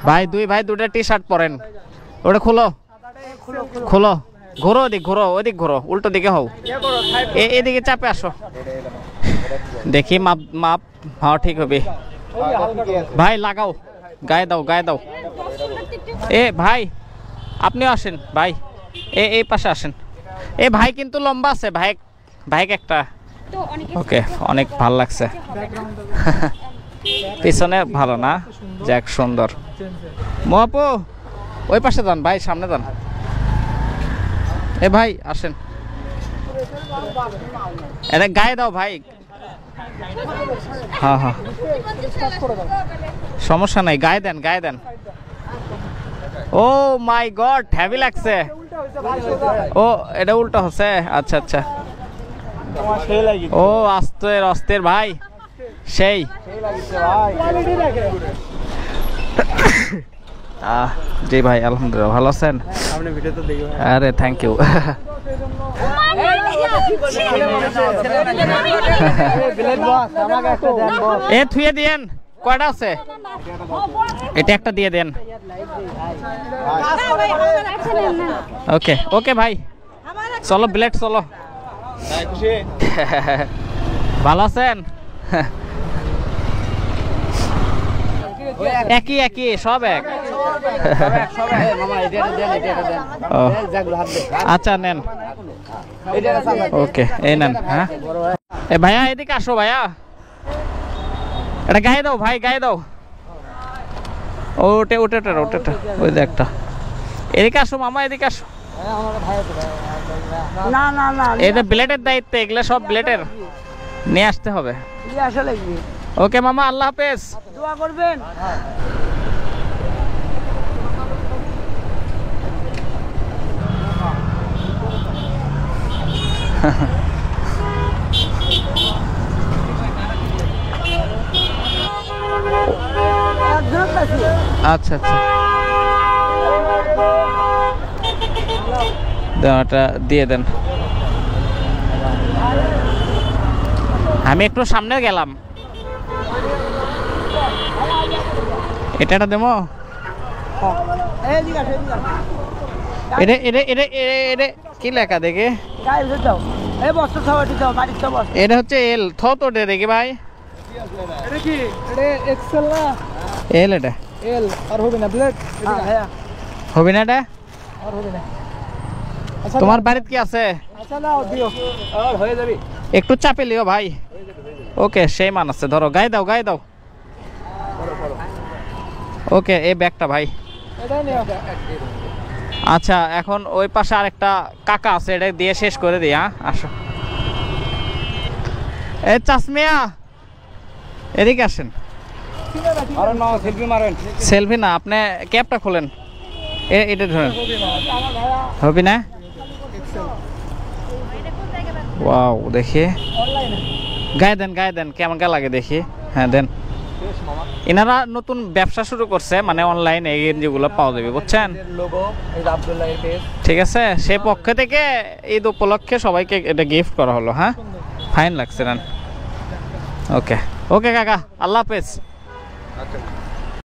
ভাই দুটা T shirt পরেন, ওটা খুলো খুলো, ঘোরো ওদিক, ঘোরো ওদিক, ঘোরো উল্টো দিকে হও, এদিকে চাপে আসো, দেখি মাপ মাপ, হ্যাঁ ঠিক হবে ভাই, লাগাও গায়ে দাও, গায়ে দাও। এ ভাই আপনিও আসেন ভাই, এই পাশে আসেন। এ ভাই কিন্তু লম্বা আছে ভাই, ভাই একটা। ওকে, অনেক ভালো লাগছে। পিছনে ভালো না, যাক সুন্দর। মহাপু ওই পাশে যান ভাই, সামনে যান। এ ভাই আসেন, এটা গায়ে দাও ভাই। হ্যাঁ হ্যাঁ সমস্যা নাই, গায়ে দেন, গায়ে দেন। ও মাই গড, হেভি লাগছে। ও এটা উল্টো হচ্ছে, আচ্ছা আচ্ছা। ও আস্তের অস্তের ভাই, সেই জি ভাই আলহামদুলিল্লাহ, ভালো আছেন? আরে থ্যাংক ইউ। এ থুয়ে দিয়েন, কয়টা আছে? এটা একটা দিয়ে দেন। ওকে ওকে ভাই, চলো ব্লেড চলো। ভালো আছেন? একই একই সব এক। আচ্ছা নেন, ওকে এই নেন। হ্যাঁ এ ভাইয়া এদিকে আসো ভাইয়া, এটা গায়ে দাও ভাই, গায়ে দাও। ওটা ওটা ওটা ওই যে একটা, এদিকে আসো মামা, এদিকে আসো। না না না, এটা ব্লেডের দায়িত্ব, এগুলো সব ব্লেডের নিয়ে আসতে হবে। ওকে মামা, আল্লাহ হাফেজ, দোয়া করবেন। আচ্ছা আচ্ছা, দেওয়াটা দিয়ে দেন। আমি একটু সামনে গেলাম, এটা দেবো। এটা এটা এটা এটা কি লেখা দেখে? এটা হচ্ছে এল, থো তো দেখি ভাই, এল এটা এল আর হবে না ব্লেড, হবে না এটা। তোমার বাড়িতে কি আছে? আচ্ছা নাও দিও, আর হয়ে যাবে। একটু চাপে লিও ভাই। ওকে সেই মান আছে, ধরো গায়ে দাও, গায়ে দাও। ওকে এই ব্যাগটা ভাই। আচ্ছা এখন ওই পাশে আরেকটা কাকা আছে, এটা দিয়ে শেষ করে দিই। হ্যাঁ আসো, এ চাচমিয়া এদিকে আসেন। সেলফি না, আপনি ক্যাপটা খোলেন, এটা ধরেন। হবে না? ওয়াও দেখি, গায়ে দেন, গায়ে দেন, কেমন গা লাগে দেখি। হ্যাঁ দেন। এনারা নতুন ব্যবসা শুরু করছে, মানে অনলাইন এই গেঞ্জিগুলো পাওয়া যাবে, বুঝছেন? ঠিক আছে, সেই পক্ষ থেকে ঈদ উপলক্ষে সবাইকে এটা গিফট করা হলো। হ্যাঁ ফাইন লাগছে না? ওকে ওকে কাকা, আল্লাহ হাফেজ।